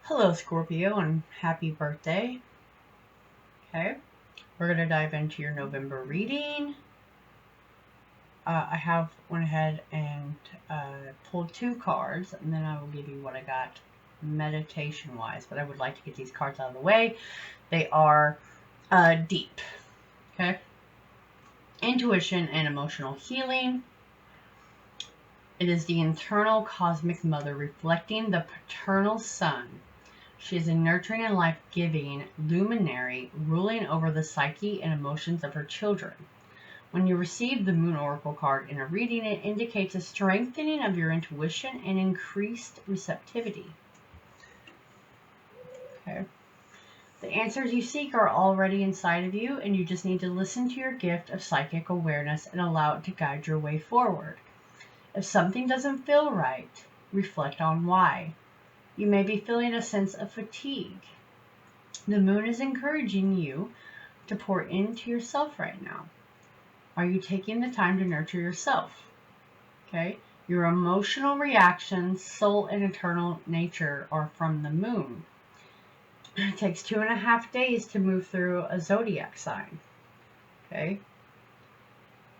Hello, Scorpio, and happy birthday. Okay, we're going to dive into your November reading. I went ahead and pulled 2 cards, and then I will give you what I got meditation-wise. But I would like to get these cards out of the way. They are deep. Okay, intuition and emotional healing. It is the internal cosmic mother reflecting the paternal son. She is a nurturing and life-giving luminary ruling over the psyche and emotions of her children. When you receive the Moon Oracle card in a reading, it indicates a strengthening of your intuition and increased receptivity. Okay. The answers you seek are already inside of you, and you just need to listen to your gift of psychic awareness and allow it to guide your way forward. If something doesn't feel right, reflect on why. You may be feeling a sense of fatigue. The moon is encouraging you to pour into yourself right now. Are you taking the time to nurture yourself? Okay. Your emotional reactions, soul, and eternal nature are from the moon. It takes 2.5 days to move through a zodiac sign. Okay.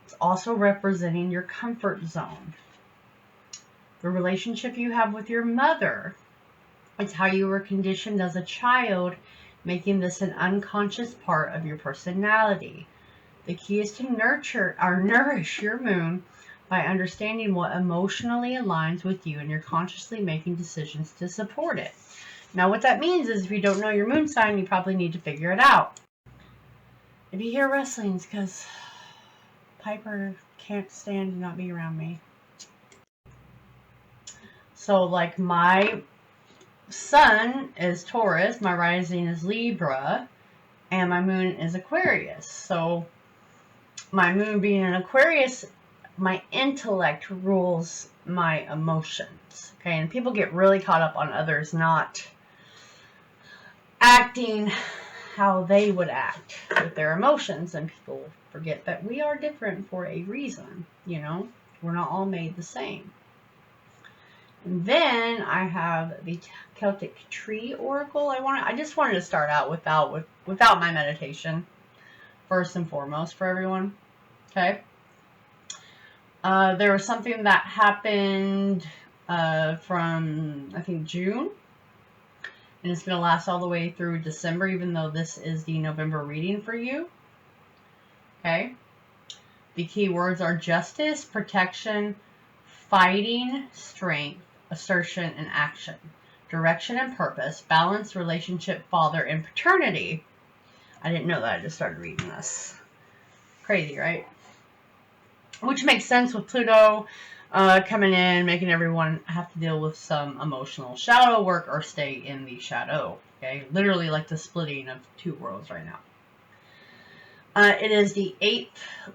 It's also representing your comfort zone. The relationship you have with your mother. It's how you were conditioned as a child, making this an unconscious part of your personality. The key is to nourish your moon by understanding what emotionally aligns with you, and you're consciously making decisions to support it. Now, what that means is if you don't know your moon sign, you probably need to figure it out. If you hear wrestling, it's because Piper can't stand to not be around me. So, like, my sun is Taurus, my rising is Libra, and my moon is Aquarius. So my moon being an Aquarius, my intellect rules my emotions. Okay, and people get really caught up on others not acting how they would act with their emotions, and people forget that we are different for a reason. You know, we're not all made the same. And then I have the Celtic Tree Oracle. I just wanted to start out without my meditation, first and foremost, for everyone. Okay. There was something that happened from, I think, June. And it's going to last all the way through December, even though this is the November reading for you. Okay. The key words are justice, protection, fighting, strength, assertion, and action, direction and purpose, balance, relationship, father, and paternity. I didn't know that. I just started reading this. Crazy, right? Which makes sense with Pluto coming in, making everyone have to deal with some emotional shadow work or stay in the shadow. Okay, literally like the splitting of 2 worlds right now. It is the 8th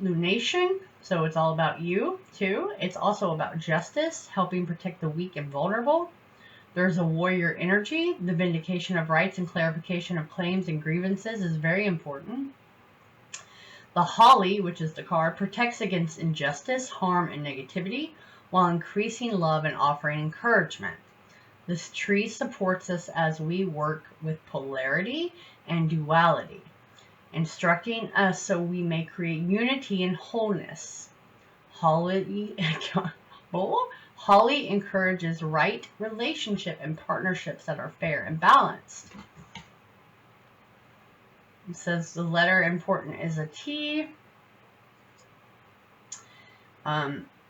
lunation, so it's all about you, too. It's also about justice, helping protect the weak and vulnerable. There's a warrior energy. The vindication of rights and clarification of claims and grievances is very important. The holly, which is the card, protects against injustice, harm, and negativity, while increasing love and offering encouragement. This tree supports us as we work with polarity and duality, instructing us so we may create unity and wholeness. Holly encourages right relationship and partnerships that are fair and balanced. It says the letter important is a T.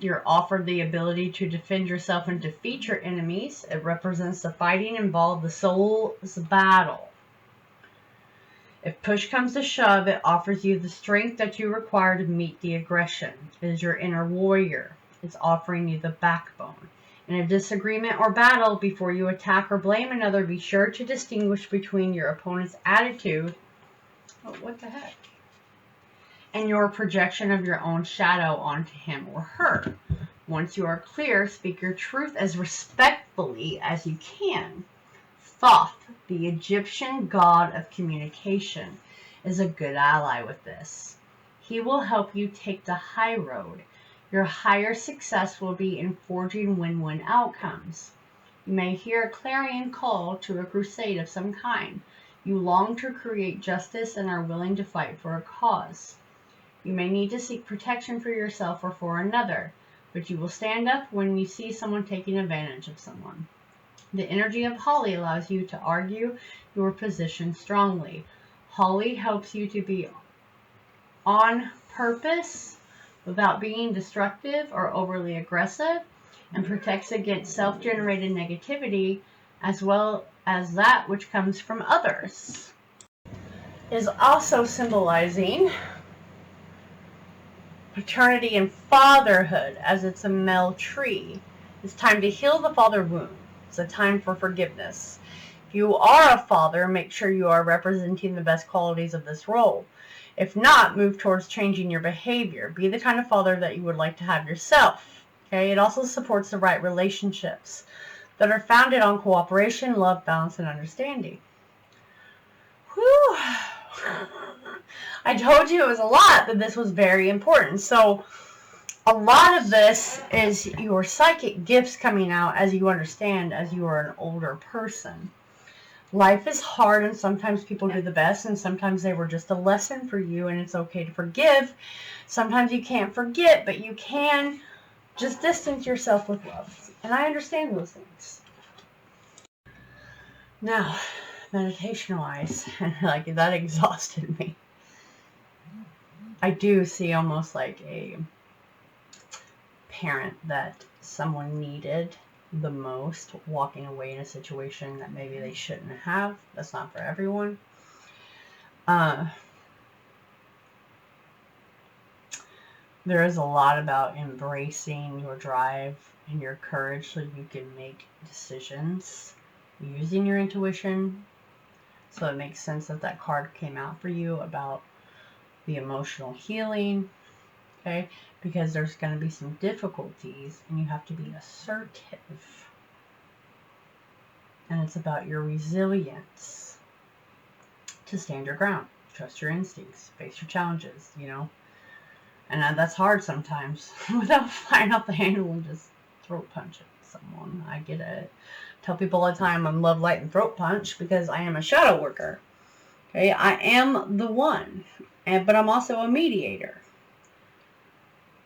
You're offered the ability to defend yourself and defeat your enemies. It represents the fighting involved, the soul's battle. If push comes to shove, it offers you the strength that you require to meet the aggression. It is your inner warrior. It's offering you the backbone. In a disagreement or battle, before you attack or blame another, be sure to distinguish between your opponent's attitude, what the heck, and your projection of your own shadow onto him or her. Once you are clear, speak your truth as respectfully as you can. Thoth, the Egyptian god of communication, is a good ally with this. He will help you take the high road. Your higher success will be in forging win-win outcomes. You may hear a clarion call to a crusade of some kind. You long to create justice and are willing to fight for a cause. You may need to seek protection for yourself or for another, but you will stand up when you see someone taking advantage of someone. The energy of Holly allows you to argue your position strongly. Holly helps you to be on purpose without being destructive or overly aggressive, and protects against self-generated negativity as well as that which comes from others. Is also symbolizing paternity and fatherhood, as it's a male tree. It's time to heal the father wound. It's a time for forgiveness. If you are a father, make sure you are representing the best qualities of this role. If not, move towards changing your behavior. Be the kind of father that you would like to have yourself. Okay? It also supports the right relationships that are founded on cooperation, love, balance, and understanding. Whew. I told you it was a lot, that this was very important. So a lot of this is your psychic gifts coming out as you understand, as you are an older person. Life is hard, and sometimes people do the best, and sometimes they were just a lesson for you, and it's okay to forgive. Sometimes you can't forget, but you can just distance yourself with love. And I understand those things. Now, meditation-wise, like that exhausted me. I do see almost like a parent that someone needed the most walking away in a situation that maybe they shouldn't have. That's not for everyone. There is a lot about embracing your drive and your courage so you can make decisions using your intuition. So it makes sense that that card came out for you about the emotional healing. Okay, because there's going to be some difficulties and you have to be assertive. And it's about your resilience to stand your ground, trust your instincts, face your challenges, you know. And that's hard sometimes without flying off the handle and just throat punch at someone. I get it. Tell people all the time I'm love, light, and throat punch because I am a shadow worker. Okay, I am the one, but I'm also a mediator.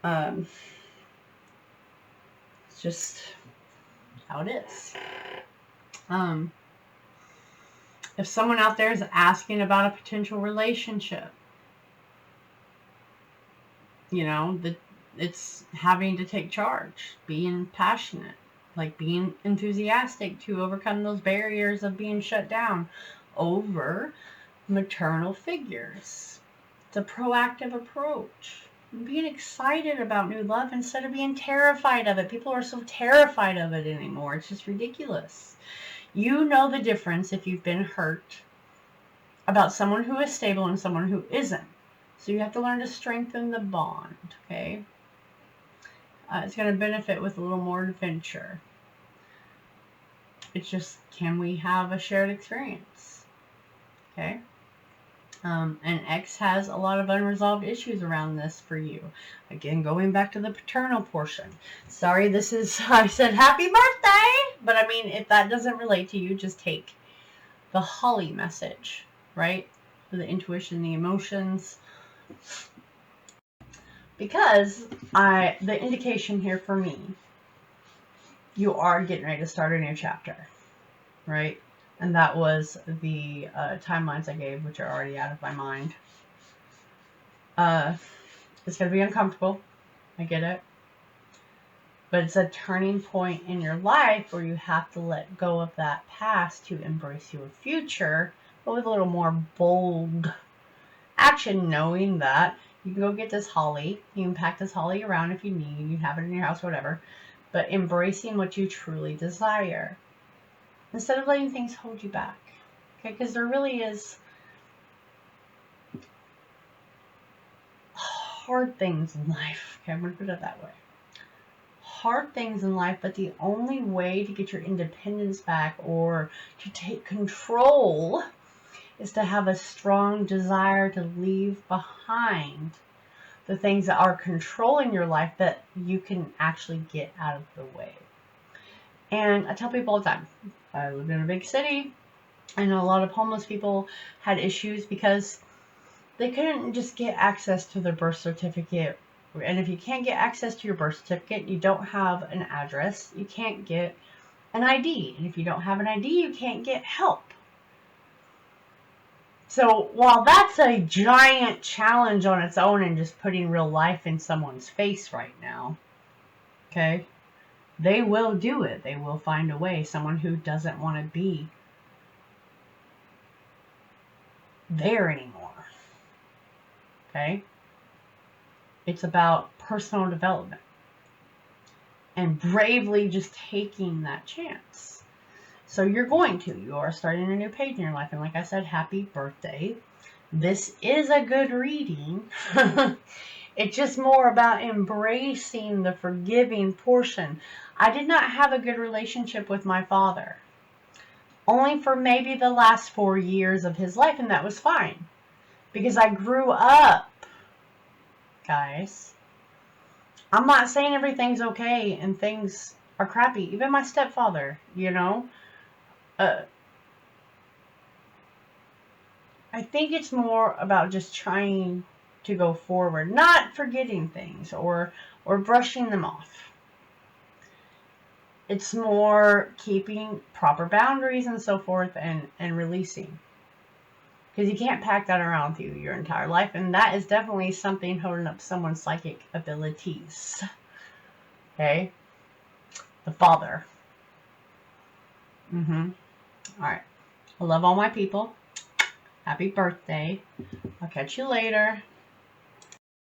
It's just how it is. If someone out there is asking about a potential relationship, you know, it's having to take charge, being passionate, like being enthusiastic to overcome those barriers of being shut down over maternal figures. It's a proactive approach. Being excited about new love instead of being terrified of it. People are so terrified of it anymore. It's just ridiculous. You know the difference if you've been hurt about someone who is stable and someone who isn't. So you have to learn to strengthen the bond, okay? It's going to benefit with a little more adventure. It's just, can we have a shared experience? Okay? And X has a lot of unresolved issues around this for you. Again, going back to the paternal portion. Sorry, this is, I said happy birthday! But I mean, if that doesn't relate to you, just take the Holly message, right? The intuition, the emotions. Because the indication here for me, you are getting ready to start a new chapter, right? And that was the timelines I gave, which are already out of my mind. It's going to be uncomfortable. I get it. But it's a turning point in your life where you have to let go of that past to embrace your future, but with a little more bold action, knowing that you can go get this holly. You can pack this holly around if you need. You have it in your house, whatever. But embracing what you truly desire, instead of letting things hold you back. Okay, because there really is hard things in life. Okay, I'm going to put it that way. Hard things in life, but the only way to get your independence back or to take control is to have a strong desire to leave behind the things that are controlling your life that you can actually get out of the way. And I tell people all the time, I live in a big city, and a lot of homeless people had issues because they couldn't just get access to their birth certificate. And if you can't get access to your birth certificate, you don't have an address, you can't get an ID. And if you don't have an ID, you can't get help. So while that's a giant challenge on its own and just putting real life in someone's face right now, okay, they will do it. They will find a way. Someone who doesn't want to be there anymore. Okay? It's about personal development and bravely just taking that chance. So you're going to. You are starting a new page in your life. And like I said, happy birthday. This is a good reading. It's just more about embracing the forgiving portion. I did not have a good relationship with my father. Only for maybe the last 4 years of his life, and that was fine. Because I grew up, guys. I'm not saying everything's okay and things are crappy. Even my stepfather, you know. I think it's more about just trying to go forward, not forgetting things or brushing them off. It's more keeping proper boundaries and so forth and releasing. Because you can't pack that around with you your entire life. And that is definitely something holding up someone's psychic abilities. Okay? The father. Alright. I love all my people. Happy birthday. I'll catch you later.